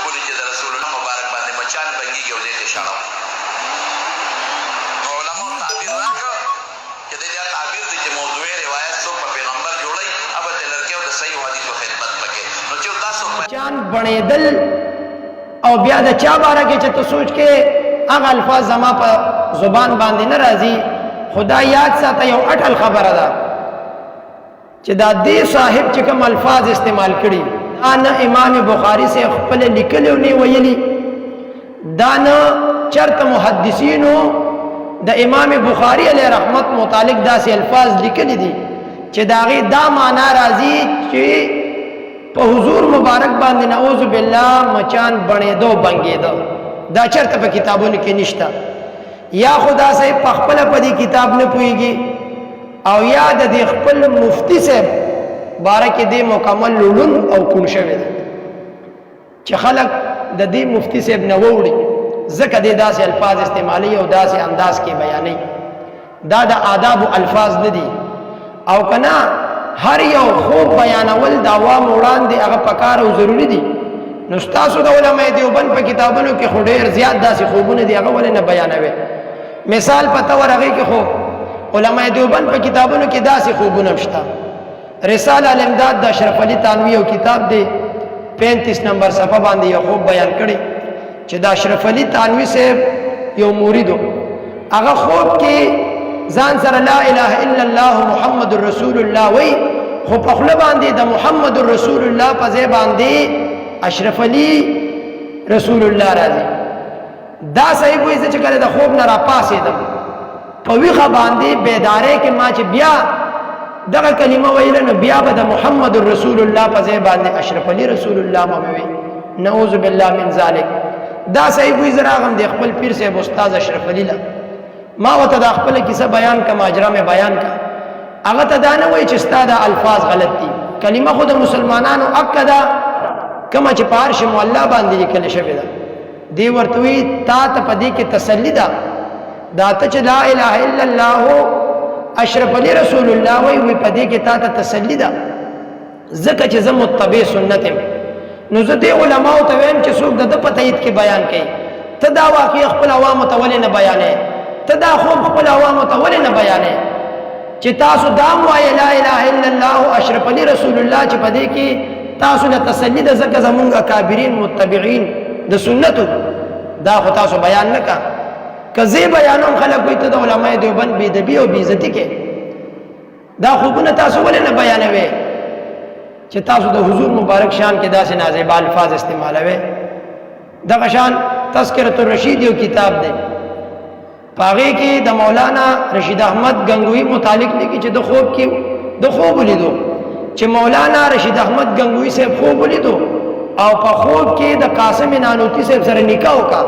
بولي چې د رسول الله مبارک باندې مچان بنګېږي او دې ته اشاره وکړي. نو علماو تعبیر راکړه چې دې تعبیر دی چې موضوعي روایت څوک په پیغمبر جوړوي هغه د لړکیو د صحیح حدیثو خدمت پکې. نو چې تاسو مچان بڼېدل او بیا د چا باره کې چې ته سوچ کې هغه الفاظ زما په زبان باندې نه راځي، خدا یاد ساته یو اټل خبره ده چې دا دې صاحب چې کوم الفاظ استعمال کړي دا نه امام بخاری سے خپل لیکلو نه ویلي، دا نه چرته محدثینو د امام بخاری علیه رحمت متعلق داسې الفاظ لیکلي دي چې دا غي دا معنا راځي چې په حضور مبارک باندې نعوذ بالله مچان بڼېدو بنګېدو. دا چرته په کتابونو کې نشته، یا خدا صاحب په خپل په دې کتاب نه پوهیږي او یا د دې خپل مفتی صاحب باره کې دې مکمل لولون او کون شوی دی چې خلق د دې مفتی صاحب نه ووړي ځکه دې داسې الفاظ استعمالي او داسې انداز کې بیانوي. دا د آداب الفاظ نه دي او کنا هر یو خوب بیانول د عوام وړاندې هغه پکار او ضروری دي. نو تاسو د علماء دیوبند په کتابونو کې خو ډېر زیات داسې خوبونه دي هغه ولې نه بیانوي. مثال په تور هغه کې خو علماء دیوبند په کتابونو کې داسې خوبونه شته. رساله الامداد د اشرف علي تانوی یو کتاب دی 35 نمبر صفحه باندې یو خوب بیان کړي چې د اشرف علي تانوی صاحب یو مریدو هغه خوب کې ځان سره لا اله الا الله محمد رسول الله وی خو په خپل باندې د محمد رسول الله په ځای باندې اشرف علي رسول الله راځي. دا صحیح وایي چې کله د خوب نه را پاسېدم په ویښه باندې بیدارې کې ما چې بیا دغه کلمه ویله نو بیا به د محمد رسول الله په ځای باندې اشرف علي رسول الله مې نعوذ بالله من ذلک. دا صحیح وایي زه راغم د خپل پیر صاحب استاد اشرف علي له ما وته د خپل کیسه بیان کا ماجرا مې بیان کا هغه ته دا نه وایي چې ستا د الفاظ غلط دي، کلمه خو د مسلمانانو حق ده کما چې په عرش مولا باندې لیکل شوی ده. دی ورته وی تا ته په دې کې تسلی ده دا ته چې لا اله الا الله اشرف علي رسول الله وی په دې کې تا ته تسلی ده ځکه چې زه متبع سنت یم. نو زه دې علماو ته وایم چې څوک د په تایید کې بیان کوي ته دا واقع خپل عوامو ته ولې نه بیانې، ته دا خوب خپل عوامو ته ولې نه بیانې چې تاسو دا وایي لا اله الا الله اشرف علي رسول الله چې په دې کې تاسو له تسلی د زکه زمونږ کابرین متبعین د سنتو دا خو تاسو بیان نه کا کزی بیانوم خلک وي ته د علماء دیوبند بی ادبی او بی عزتی کې دا خوبونه تاسو ولې نه بیانوي چې تاسو د حضور مبارک شان کې داسې نازیبه الفاظ استعمالوي. دغه شان تذکرۃ الرشید یو کتاب دی پاغه کې د مولانا رشید احمد گنگوہی متعلق لیکي چې د خوب لیدو چې مولانا رشید احمد گنگوہی صاحب خوب لیدو او په خوب کې د قاسم نانوتی صاحب سره نکاح وکا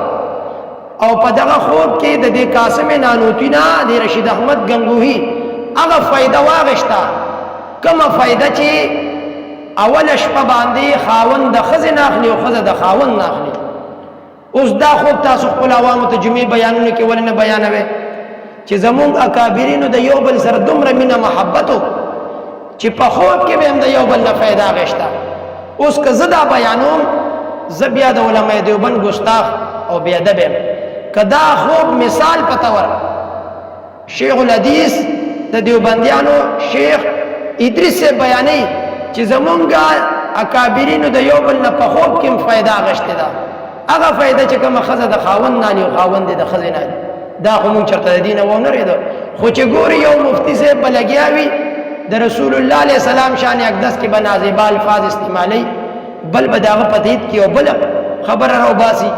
او په دغه خوب کې د دې قاسم نانوتی نه د رشید احمد گنگوہی هغه فائدہ واغشتا کومه فائدہ چې اول شپه باندې خاوند د خزینه اخلي او خزه د خاوند نه اخلي. اوس دا خوب تاسو خپل عوامو ته جمعي بیانونه کې ولنه بیانوي چې زمونږ اکابرینو د یو بل سره دومره مینه محبتو چې په خوب کې به هم د یو بل نه فائدہ غشتا. اوس که زه دا بیانوم زه بیا د علماء دیوبند ګستاخ او بې ادب یم. که دا خوب مثال په طور شیخ الحدیث د دیوبندیانو شیخ ادریس سے بیانوي چې زمونږ اکابرینو د یو بل نه په خوب کې هم فائدہ غشته ده هغه فائدہ چې کومه خزه د خاوند نه او خاوند د خزه نه دا خو مونږ چرته دینه و نه ریدو خو چې ګوري یو مفتی سے بلګیاوي د رسول الله علیه السلام شان اقدس کې بنازیبه الفاظ استعمالي بل بداغه پدید کې او بل خبر راو باسي.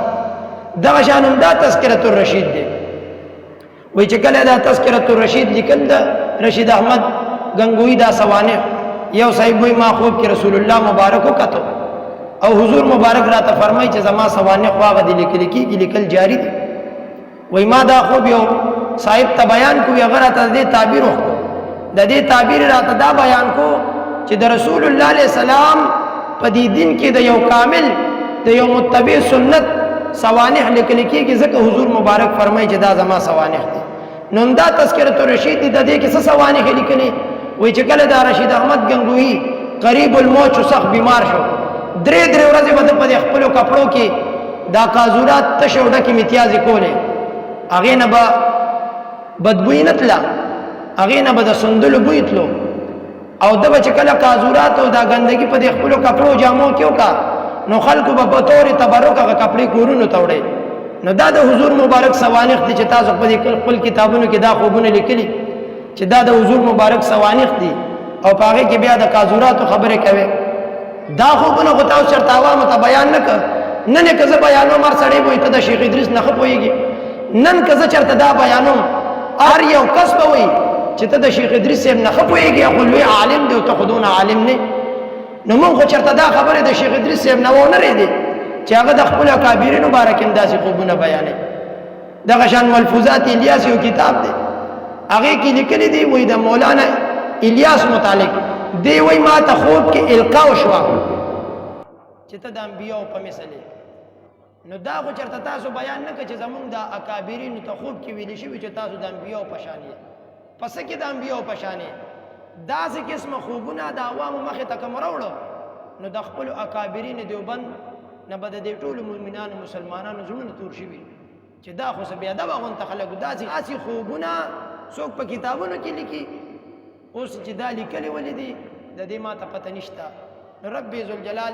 دغه شان هم دا تذکرۃ الرشید دی وای چې کله دا تذکرۃ الرشید لیکل دا رشید احمد گنگوہی دا سوانه یو صاحب وای ما خوب کې رسول الله مبارک وکړو او حضور مبارک راته فرمای چې زما سوانه خواغه دي لیکل جاری دي. وای ما دا خوب یو صاحب ته بیان کوی هغه راته دې تعبیر وکړو د دې تعبیر راته دا بیان کو چې د رسول الله علیه السلام په دې دین کې د یو کامل د یو متبع سنت سوانح لیکل کېږي ځکه حضور مبارک فرمایي چې دا زما سوانح دي. نو دا تذکرۃ الرشید د دې کې څه سوانح لیکلي وای چې کله دا رشید احمد گنگوہی قریب الموت سخت بیمار شو درې ورځې به د په خپلو کپړو کې دا کازورات تشه ډکې میتیازې کولې هغې نه به بدبوی نه تله هغې نه به د سندلو بوی تلو او ده به چې کله کازورات او دا ګندګي په دې خپلو کپړو جامو کې وکړه نو خلکو به په طور تبرک هغه کپړې کورونو ته وړی نو دا د حضور مبارک سوانح دي چې تاسو خپل کتابونو کې دا خوبونه لیکلي چې دا د حضور مبارک سوانح دي او په هغې کې بیا د کازوراتو خبرې کوي دا خوبونه خو تاسو چېرته عوامو ته بیان نه کړه نن یې که زه بیانوم هر سړی به وایي ته د شیخ ادریس نه ښه پوهېږي نن که زه چېرته دا بیانوم هر یو کس به وایي چې ته د شیخ ادریس صاحب نه ښه پوهېږي خو لوی عالم دی او ته خو دونه عالم نه نو موږ خو چېرته دا خبرې د شیخ ادریس صاحب نه ونه ریدې چې هغه د خپلو اکابرینو باره کې هم داسې خوبونه بیانوي دغه شان ملفوظات الیاس یو کتاب دی هغې کې لیکلي دي وایي د مولانا الیاس متعلق دی وایي ما ته خوب کې القا وشوه چې ته د انبیاو په مثل نو دا خو چېرته تاسو بیان نه کړه چې زمونږ د اکابرینو ته خوب کې ویلي شوي چې تاسو د انبیاو په شان یې په څه کې د انبیاو په شان یې داسې قسمه خوبونه د عوامو مخې ته که م راوړو نو د خپلو اکابرین دیوبند نه به د دې ټولو مؤمنانو مسلمانانو زړونه تور شوي چې دا خو څه بېادبه غونته خلک داسې خوبونه څوک په کتابونو کې لیکي اوس چې دا لیکلي ولې دي د دې ما ته پته نشته رب ذوالجلال